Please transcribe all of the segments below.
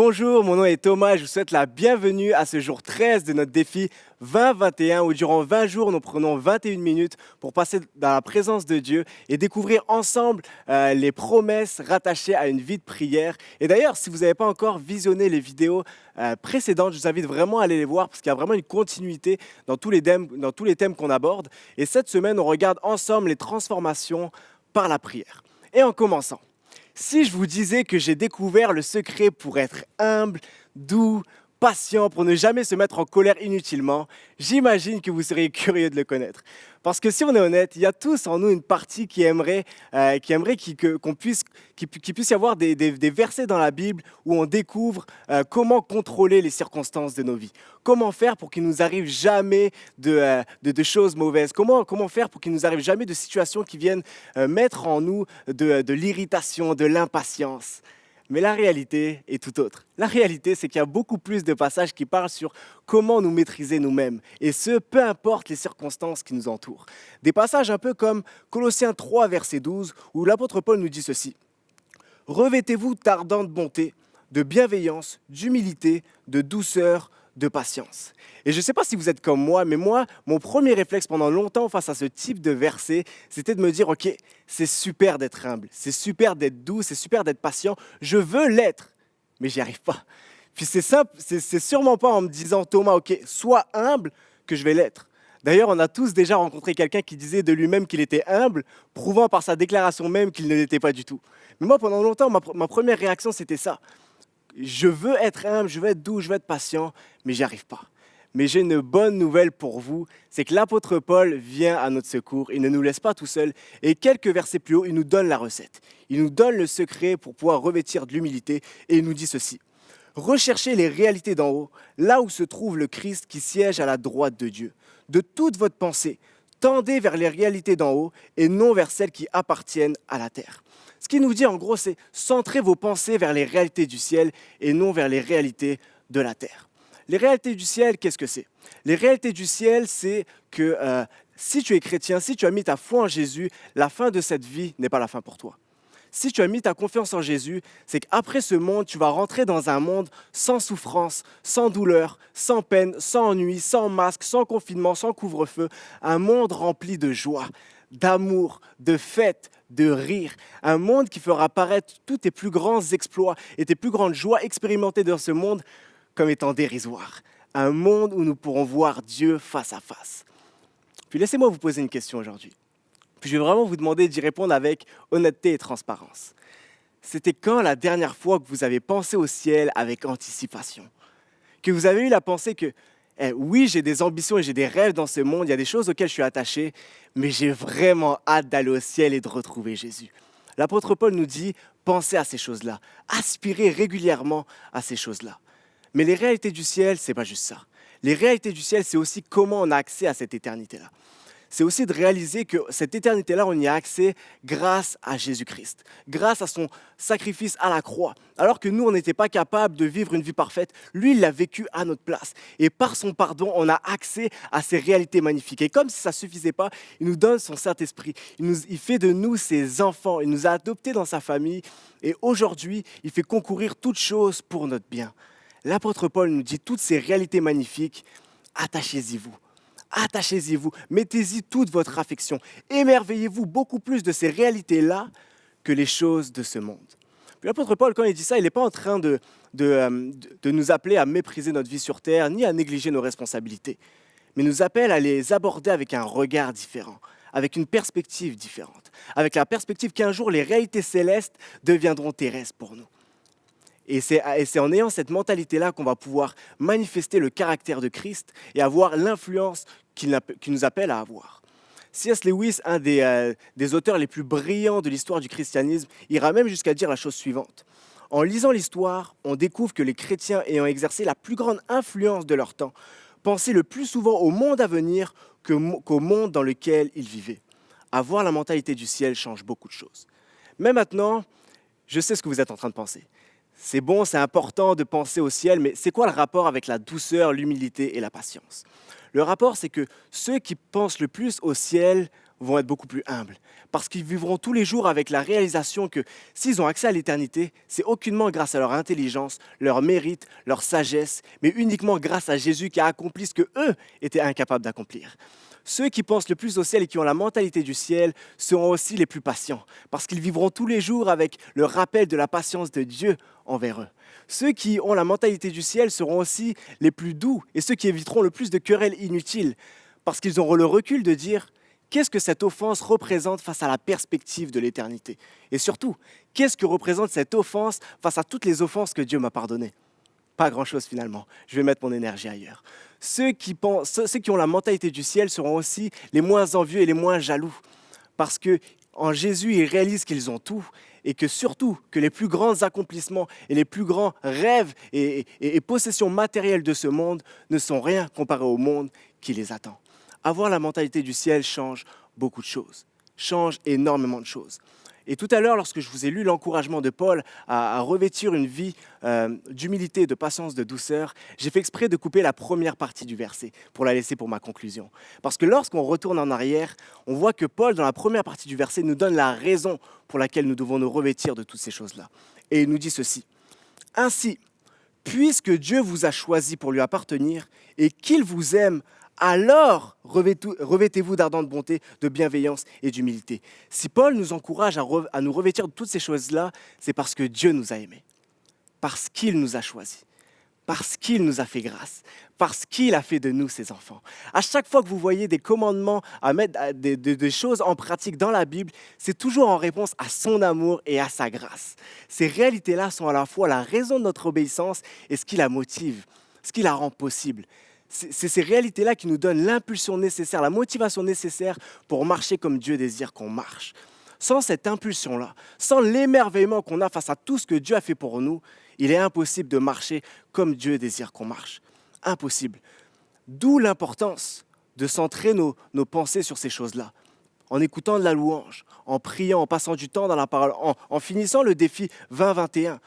Bonjour, mon nom est Thomas et je vous souhaite la bienvenue à ce jour 13 de notre défi 20-21 où durant 20 jours nous prenons 21 minutes pour passer dans la présence de Dieu et découvrir ensemble les promesses rattachées à une vie de prière. Et d'ailleurs, si vous n'avez pas encore visionné les vidéos précédentes, je vous invite vraiment à aller les voir parce qu'il y a vraiment une continuité dans tous les thèmes qu'on aborde. Et cette semaine, on regarde ensemble les transformations par la prière. Et en commençant, si je vous disais que j'ai découvert le secret pour être humble, doux, patient, pour ne jamais se mettre en colère inutilement, j'imagine que vous seriez curieux de le connaître. Parce que si on est honnête, il y a tous en nous une partie qui aimerait qu'il puisse y avoir des versets dans la Bible où on découvre comment contrôler les circonstances de nos vies. Comment faire pour qu'il nous arrive jamais de choses mauvaises. Comment faire pour qu'il nous arrive jamais de situations qui viennent mettre en nous de l'irritation, de l'impatience. Mais la réalité est tout autre. La réalité, c'est qu'il y a beaucoup plus de passages qui parlent sur comment nous maîtriser nous-mêmes, et ce, peu importe les circonstances qui nous entourent. Des passages un peu comme Colossiens 3, verset 12, où l'apôtre Paul nous dit ceci. « Revêtez-vous d'ardente bonté, de bienveillance, d'humilité, de douceur, de patience. » Et je ne sais pas si vous êtes comme moi, mais moi, mon premier réflexe pendant longtemps face à ce type de verset, c'était de me dire, ok, c'est super d'être humble, c'est super d'être doux, c'est super d'être patient, je veux l'être, mais j'y arrive pas. Puis c'est simple, c'est sûrement pas en me disant, Thomas, ok, sois humble que je vais l'être. D'ailleurs, on a tous déjà rencontré quelqu'un qui disait de lui-même qu'il était humble, prouvant par sa déclaration même qu'il ne l'était pas du tout. Mais moi, pendant longtemps, ma première réaction, c'était ça. Je veux être humble, je veux être doux, je veux être patient, mais j'y arrive pas. Mais j'ai une bonne nouvelle pour vous, c'est que l'apôtre Paul vient à notre secours, il ne nous laisse pas tout seuls, et quelques versets plus haut, il nous donne la recette. Il nous donne le secret pour pouvoir revêtir de l'humilité, et il nous dit ceci. Recherchez les réalités d'en haut, là où se trouve le Christ qui siège à la droite de Dieu. De toute votre pensée, tendez vers les réalités d'en haut, et non vers celles qui appartiennent à la terre. Ce qu'il nous dit en gros, c'est centrer vos pensées vers les réalités du ciel, et non vers les réalités de la terre. Les réalités du ciel, qu'est-ce que c'est? Les réalités du ciel, c'est que si tu es chrétien, si tu as mis ta foi en Jésus, la fin de cette vie n'est pas la fin pour toi. Si tu as mis ta confiance en Jésus, c'est qu'après ce monde, tu vas rentrer dans un monde sans souffrance, sans douleur, sans peine, sans ennui, sans masque, sans confinement, sans couvre-feu. Un monde rempli de joie, d'amour, de fêtes, de rire. Un monde qui fera apparaître tous tes plus grands exploits et tes plus grandes joies expérimentées dans ce monde comme étant dérisoire. Un monde où nous pourrons voir Dieu face à face. Puis laissez-moi vous poser une question aujourd'hui. Puis je vais vraiment vous demander d'y répondre avec honnêteté et transparence. C'était quand la dernière fois que vous avez pensé au ciel avec anticipation? Que vous avez eu la pensée que, oui, j'ai des ambitions et j'ai des rêves dans ce monde, il y a des choses auxquelles je suis attaché, mais j'ai vraiment hâte d'aller au ciel et de retrouver Jésus. L'apôtre Paul nous dit, pensez à ces choses-là, aspirez régulièrement à ces choses-là. Mais les réalités du ciel, ce n'est pas juste ça. Les réalités du ciel, c'est aussi comment on a accès à cette éternité-là. C'est aussi de réaliser que cette éternité-là, on y a accès grâce à Jésus-Christ, grâce à son sacrifice à la croix. Alors que nous, on n'était pas capable de vivre une vie parfaite, lui, il l'a vécu à notre place. Et par son pardon, on a accès à ces réalités magnifiques. Et comme si ça ne suffisait pas, il nous donne son Saint-Esprit. Il fait de nous ses enfants. Il nous a adoptés dans sa famille. Et aujourd'hui, il fait concourir toutes choses pour notre bien. L'apôtre Paul nous dit toutes ces réalités magnifiques, attachez-y-vous. Attachez-y-vous, mettez-y toute votre affection. Émerveillez-vous beaucoup plus de ces réalités-là que les choses de ce monde. Puis l'apôtre Paul, quand il dit ça, il n'est pas en train de nous appeler à mépriser notre vie sur terre, ni à négliger nos responsabilités, mais nous appelle à les aborder avec un regard différent, avec une perspective différente, avec la perspective qu'un jour les réalités célestes deviendront terrestres pour nous. Et c'est en ayant cette mentalité-là qu'on va pouvoir manifester le caractère de Christ et avoir l'influence qu'il nous appelle à avoir. C.S. Lewis, un des auteurs les plus brillants de l'histoire du christianisme, ira même jusqu'à dire la chose suivante. En lisant l'histoire, on découvre que les chrétiens ayant exercé la plus grande influence de leur temps pensaient le plus souvent au monde à venir qu'au monde dans lequel ils vivaient. Avoir la mentalité du ciel change beaucoup de choses. Mais maintenant, je sais ce que vous êtes en train de penser. C'est bon, c'est important de penser au ciel, mais c'est quoi le rapport avec la douceur, l'humilité et la patience? Le rapport, c'est que ceux qui pensent le plus au ciel vont être beaucoup plus humbles. Parce qu'ils vivront tous les jours avec la réalisation que s'ils ont accès à l'éternité, c'est aucunement grâce à leur intelligence, leur mérite, leur sagesse, mais uniquement grâce à Jésus qui a accompli ce qu'eux étaient incapables d'accomplir. Ceux qui pensent le plus au ciel et qui ont la mentalité du ciel seront aussi les plus patients, parce qu'ils vivront tous les jours avec le rappel de la patience de Dieu envers eux. Ceux qui ont la mentalité du ciel seront aussi les plus doux et ceux qui éviteront le plus de querelles inutiles, parce qu'ils auront le recul de dire qu'est-ce que cette offense représente face à la perspective de l'éternité. Et surtout, qu'est-ce que représente cette offense face à toutes les offenses que Dieu m'a pardonnées. Pas grand-chose finalement, je vais mettre mon énergie ailleurs. Ceux qui ont la mentalité du ciel seront aussi les moins envieux et les moins jaloux, parce qu'en Jésus, ils réalisent qu'ils ont tout, et que surtout, que les plus grands accomplissements et les plus grands rêves et possessions matérielles de ce monde ne sont rien comparé au monde qui les attend. Avoir la mentalité du ciel change beaucoup de choses, change énormément de choses. Et tout à l'heure, lorsque je vous ai lu l'encouragement de Paul à revêtir une vie d'humilité, de patience, de douceur, j'ai fait exprès de couper la première partie du verset pour la laisser pour ma conclusion. Parce que lorsqu'on retourne en arrière, on voit que Paul, dans la première partie du verset, nous donne la raison pour laquelle nous devons nous revêtir de toutes ces choses-là. Et il nous dit ceci. « Ainsi, puisque Dieu vous a choisi pour lui appartenir et qu'il vous aime, alors revêtez-vous d'ardente bonté, de bienveillance et d'humilité. » Si Paul nous encourage à nous revêtir de toutes ces choses-là, c'est parce que Dieu nous a aimés, parce qu'il nous a choisis, parce qu'il nous a fait grâce, parce qu'il a fait de nous ses enfants. À chaque fois que vous voyez des commandements à mettre des choses en pratique dans la Bible, c'est toujours en réponse à son amour et à sa grâce. Ces réalités-là sont à la fois la raison de notre obéissance et ce qui la motive, ce qui la rend possible. C'est ces réalités-là qui nous donnent l'impulsion nécessaire, la motivation nécessaire pour marcher comme Dieu désire qu'on marche. Sans cette impulsion-là, sans l'émerveillement qu'on a face à tout ce que Dieu a fait pour nous, il est impossible de marcher comme Dieu désire qu'on marche. Impossible. D'où l'importance de centrer nos pensées sur ces choses-là. En écoutant de la louange, en priant, en passant du temps dans la parole, en finissant le défi 20-21.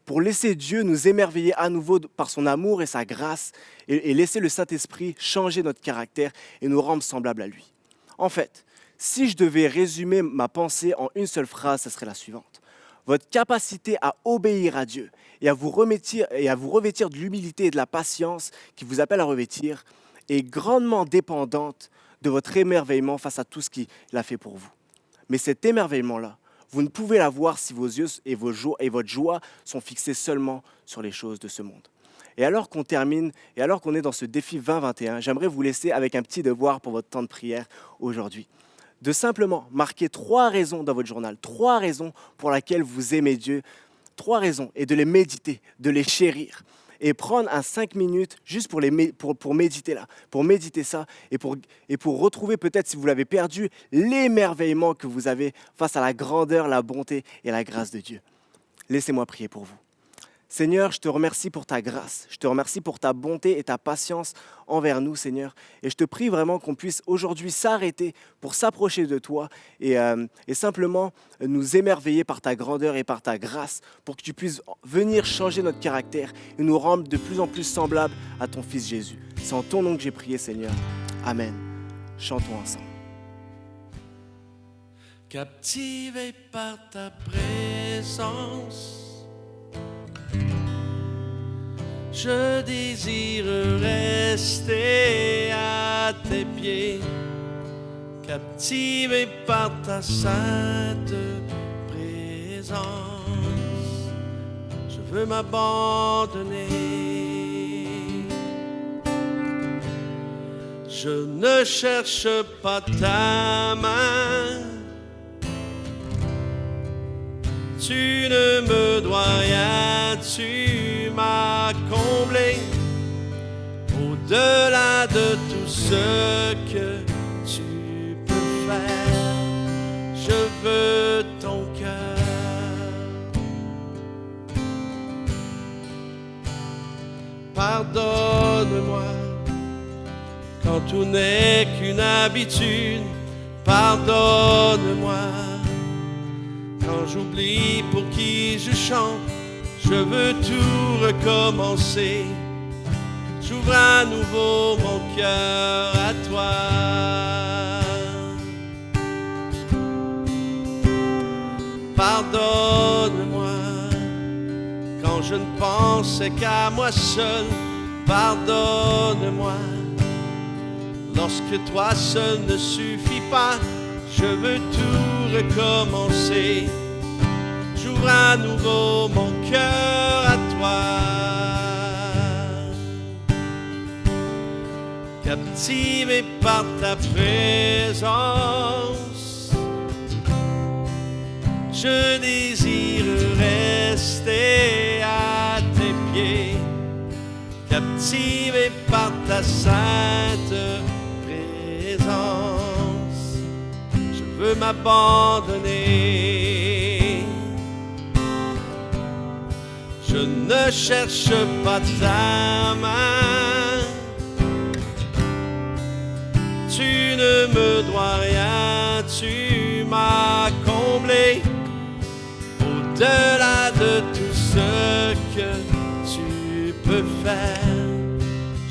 Pour laisser Dieu nous émerveiller à nouveau par son amour et sa grâce et laisser le Saint-Esprit changer notre caractère et nous rendre semblables à lui. En fait, si je devais résumer ma pensée en une seule phrase, ce serait la suivante. Votre capacité à obéir à Dieu et à vous revêtir de l'humilité et de la patience qui vous appelle à revêtir est grandement dépendante de votre émerveillement face à tout ce qu'il a fait pour vous. Mais cet émerveillement-là, vous ne pouvez l'avoir si vos yeux et votre joie sont fixés seulement sur les choses de ce monde. Et alors qu'on termine, et alors qu'on est dans ce défi 2021, j'aimerais vous laisser avec un petit devoir pour votre temps de prière aujourd'hui. De simplement marquer 3 raisons dans votre journal, 3 raisons pour lesquelles vous aimez Dieu, 3 raisons, et de les méditer, de les chérir. Et prendre 5 minutes juste pour méditer là, pour méditer ça et pour retrouver peut-être, si vous l'avez perdu, l'émerveillement que vous avez face à la grandeur, la bonté et la grâce de Dieu. Laissez-moi prier pour vous. Seigneur, je te remercie pour ta grâce, je te remercie pour ta bonté et ta patience envers nous, Seigneur. Et je te prie vraiment qu'on puisse aujourd'hui s'arrêter pour s'approcher de toi et simplement nous émerveiller par ta grandeur et par ta grâce pour que tu puisses venir changer notre caractère et nous rendre de plus en plus semblables à ton Fils Jésus. C'est en ton nom que j'ai prié, Seigneur. Amen. Chantons ensemble. Captivé par ta présence, je désire rester à tes pieds, captivé par ta sainte présence. Je veux m'abandonner. Je ne cherche pas ta main. Tu ne me dois rien, tu m'as comblé. Au-delà de tout ce que tu peux faire, je veux ton cœur. Pardonne-moi quand tout n'est qu'une habitude. Pardonne-moi quand j'oublie pour qui je chante. Je veux tout recommencer. J'ouvre à nouveau mon cœur à toi. je ne pensais qu'à moi seul. Pardonne-moi. Lorsque toi seul ne suffit pas, je veux tout recommencer. J'ouvre à nouveau mon cœur à toi. Captivé par ta présence, je désire rester à tes pieds. Captivé par ta sainte présence, je veux m'abandonner. Je ne cherche pas ta main, tu ne me dois rien, tu m'as comblé. Au-delà de tout ce que tu peux faire,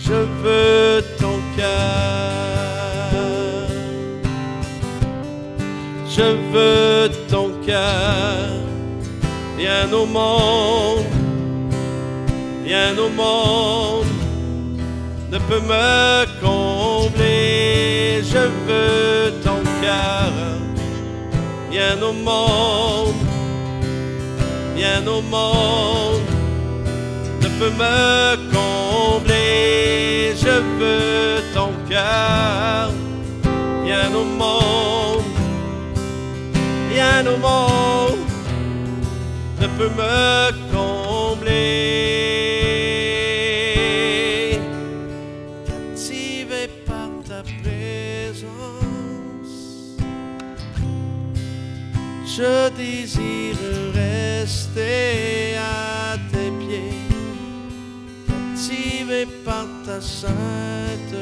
je veux ton cœur. Je veux ton cœur. Rien au monde, rien au monde ne peut me combler. Je veux ton cœur. Rien au monde, rien au monde ne peut me combler. Je veux ton cœur. Rien au monde, rien au monde ne peut me combler. Captivé par ta présence, je désire rester à tes pieds. Captivé par ta sainte